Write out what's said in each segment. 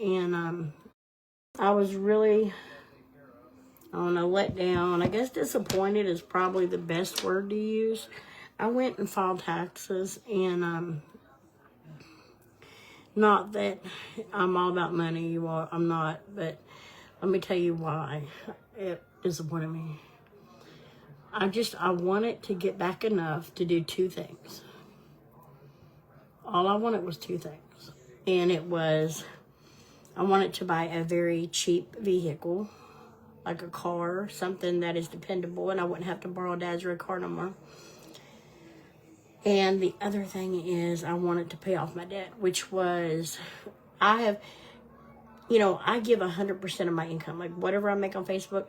And I was really, I don't know, let down. I guess disappointed is probably the best word to use. I went and filed taxes, and not that I'm all about money, you all, I'm not, but let me tell you why it disappointed me. I wanted to get back enough to do two things. All I wanted was two things. And it was, I wanted to buy a very cheap vehicle, like a car, something that is dependable, and I wouldn't have to borrow Dad's red car no more. And the other thing is I wanted to pay off my debt, which was, I give 100% of my income. Like whatever I make on Facebook,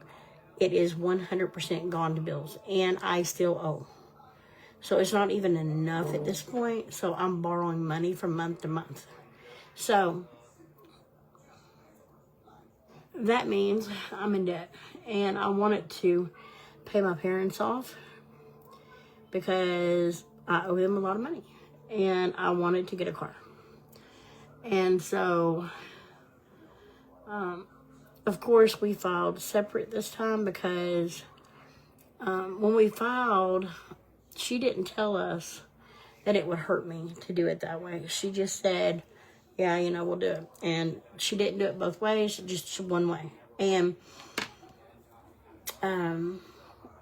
it is 100% gone to bills, and I still owe. So it's not even enough at this point. So I'm borrowing money from month to month. So that means I'm in debt, and I wanted to pay my parents off because I owe them a lot of money, and I wanted to get a car. And so, of course, we filed separate this time because when we filed, she didn't tell us that it would hurt me to do it that way. She just said, yeah, we'll do it. And she didn't do it both ways, just one way. And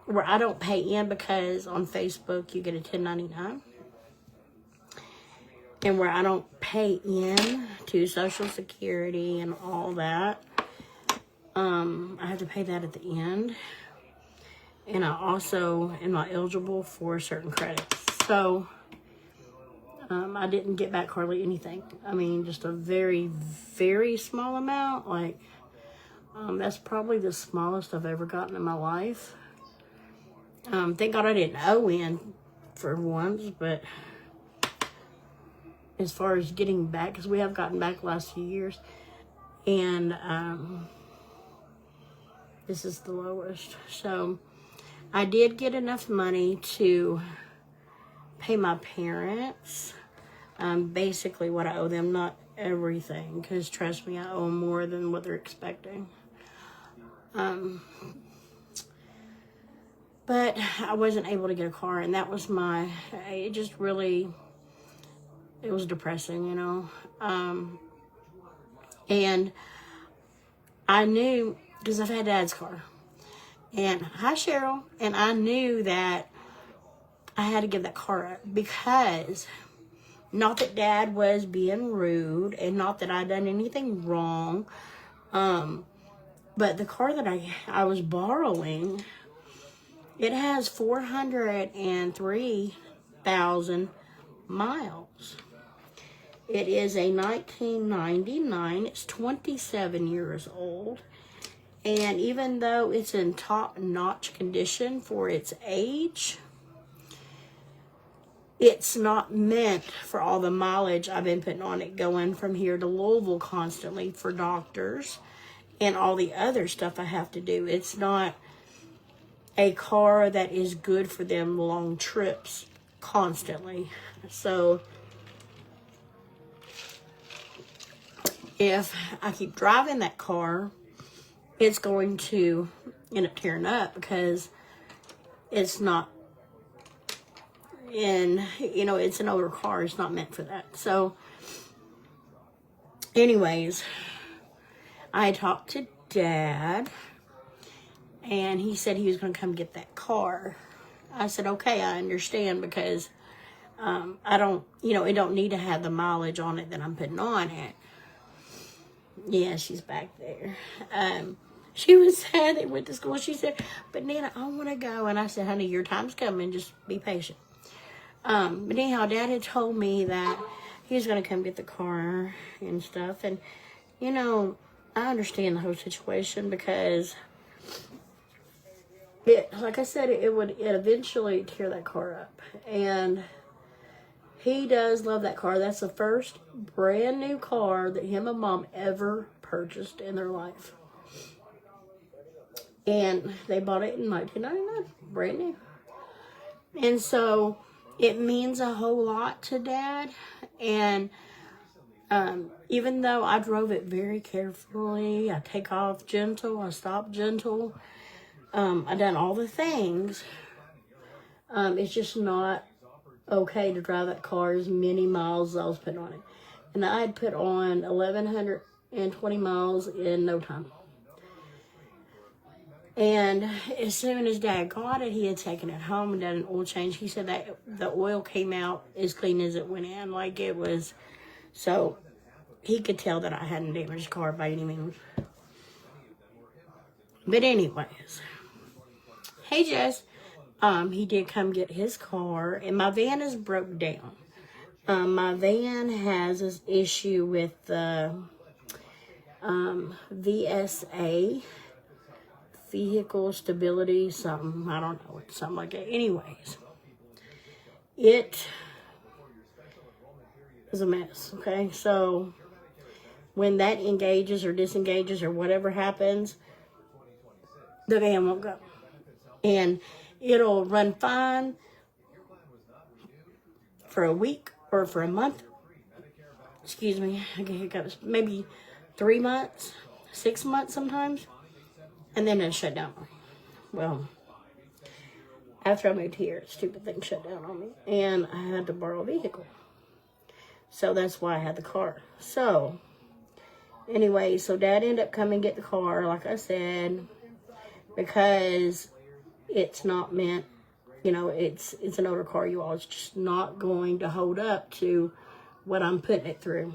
where I don't pay in because on Facebook you get a 1099. And where I don't pay in to Social Security and all that, I have to pay that at the end. And I also am not eligible for certain credits. So, I didn't get back hardly anything. I mean, just a very, very small amount. Like, that's probably the smallest I've ever gotten in my life. Thank God I didn't owe in for once, but as far as getting back, because we have gotten back the last few years, and this is the lowest. So I did get enough money to pay my parents basically what I owe them, not everything, because trust me, I owe them more than what they're expecting. But I wasn't able to get a car, and that was it just really, it was depressing, and I knew, because I've had Dad's car, and hi Cheryl, and I knew that I had to give that car up, because not that Dad was being rude, and not that I'd done anything wrong, but the car that I was borrowing, it has 403,000 miles. It is a 1999. It's 27 years old. And even though it's in top-notch condition for its age, it's not meant for all the mileage I've been putting on it, going from here to Louisville constantly for doctors and all the other stuff I have to do. It's not a car that is good for them long trips constantly. So if I keep driving that car, it's going to end up tearing up because it's not it's an older car. It's not meant for that. So anyways, I talked to Dad, and he said he was going to come get that car. I said, okay, I understand, because I don't, it don't need to have the mileage on it that I'm putting on it. Yeah, she's back there. She was sad they went to school. She said, but Nana, I want to go. And I said, honey, your time's coming. Just be patient. But anyhow, Dad had told me that he was going to come get the car and stuff. And, I understand the whole situation, because like I said, it would eventually tear that car up. And he does love that car. That's the first brand new car that him and Mom ever purchased in their life. And they bought it in 1999, brand new. And so it means a whole lot to Dad. And Even though I drove it very carefully, I take off gentle, I stop gentle, I done all the things, it's just not okay to drive that car as many miles as I was putting on it. And I had put on 1,120 miles in no time. And as soon as Dad got it, he had taken it home and done an oil change. He said that the oil came out as clean as it went in. Like it was, so he could tell that I hadn't damaged the car by any means. But anyways, hey Jess, he did come get his car, and my van is broke down. My van has this issue with the VSA, vehicle stability, something, I don't know, it's something like that. Anyways, it is a mess, okay? So when that engages or disengages or whatever happens, the van won't go. And it'll run fine for a week or for a month. Excuse me, I get hiccups. Maybe 3 months, 6 months sometimes. And then it shut down. Well, after I moved here, stupid thing shut down on me. And I had to borrow a vehicle. So that's why I had the car. So, anyway, so Dad ended up coming to get the car, like I said, because it's not meant, you know, it's an older car, you all. It's just not going to hold up to what I'm putting it through.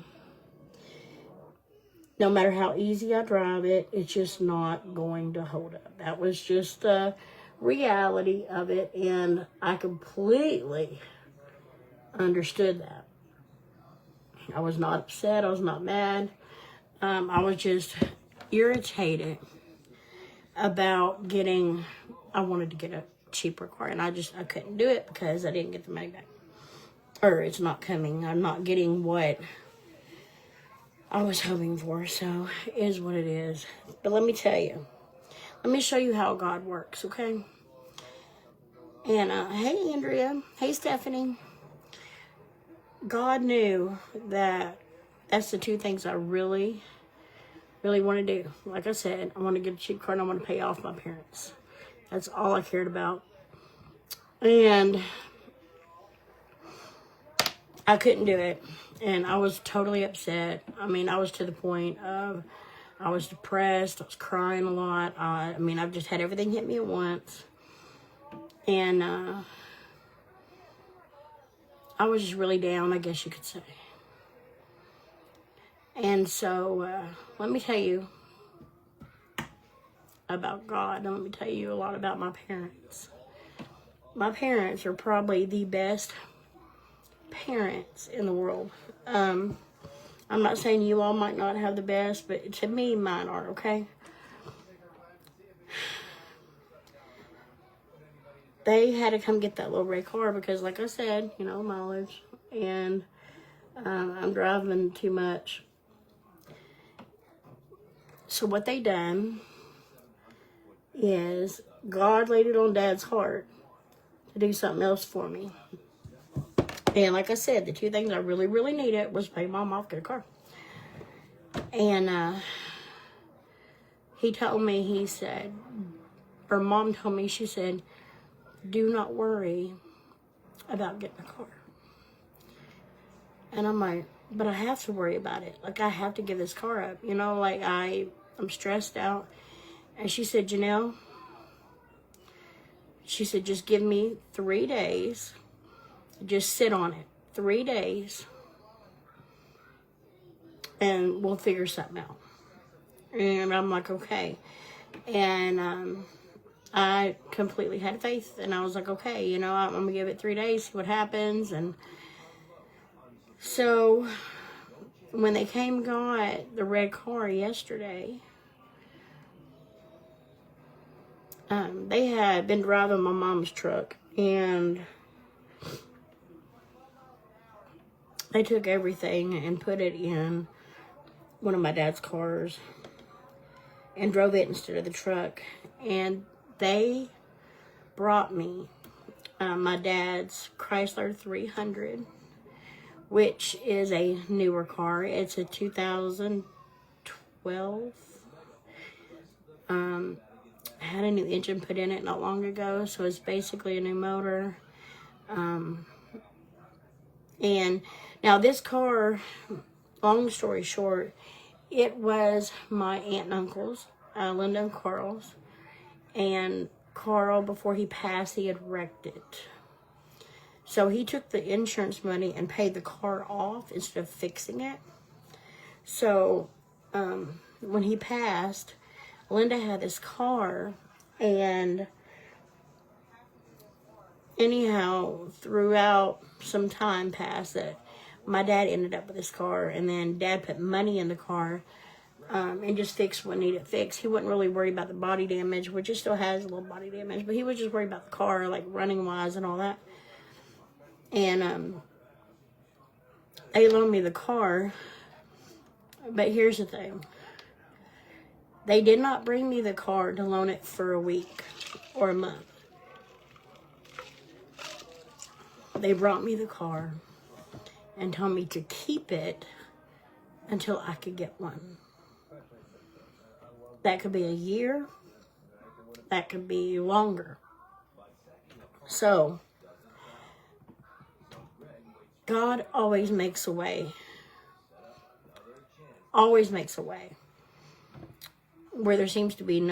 No matter how easy I drive it, it's just not going to hold up. That was just the reality of it, and I completely understood that. I was not upset. I was not mad. I was just irritated about getting, I wanted to get a cheaper car, and I couldn't do it because I didn't get the money back. Or it's not coming. I'm not getting what I was hoping for, so it is what it is. But let me tell you, let me show you how God works, okay? And hey Andrea, hey Stephanie. God knew that that's the two things I really want to do. Like I said, I want to get a cheap car and I want to pay off my parents. That's all I cared about. And I couldn't do it. And I was totally upset. I mean, I was to the point of, I was depressed. I was crying a lot. I mean, I've just had everything hit me at once. And I was just really down, I guess you could say. And so, let me tell you about God. And let me tell you a lot about my parents. My parents are probably the best parents in the world. I'm not saying you all might not have the best, but to me, mine are, okay? They had to come get that little red car because, like I said, you know, mileage, and I'm driving too much. So what they done is God laid it on Dad's heart to do something else for me. And like I said, the two things I really needed was pay Mom off, get a car. And he told me, he said, or Mom told me, she said, do not worry about getting a car. And I'm like, but I have to worry about it. Like, I have to give this car up. You know, like, I'm stressed out. And she said, Janelle, she said, just give me 3 days. Just sit on it. 3 days. And we'll figure something out. And I'm like, okay. And I completely had faith. And I was like, okay, you know, I'm going to give it 3 days, see what happens. And so when they came and got the red car yesterday, they had been driving my mom's truck. And they took everything and put it in one of my dad's cars and drove it instead of the truck. And they brought me my dad's Chrysler 300 which is a newer car. It's a 2012. Had a new engine put in it not long ago, so it's basically a new motor. And now this car, long story short, it was my aunt and uncle's, Linda and Carl's. And Carl, before he passed, he had wrecked it. So he took the insurance money and paid the car off instead of fixing it. So when he passed, Linda had this car, and anyhow, throughout some time passed that my dad ended up with this car, and then Dad put money in the car and just fixed what needed fixed. He wasn't really worried about the body damage, which it still has a little body damage, but he was just worried about the car, like running wise and all that. And they loaned me the car, but here's the thing. They did not bring me the car to loan it for a week or a month. They brought me the car and told me to keep it until I could get one. That could be a year. That could be longer. So, God always makes a way. Always makes a way. Where there seems to be no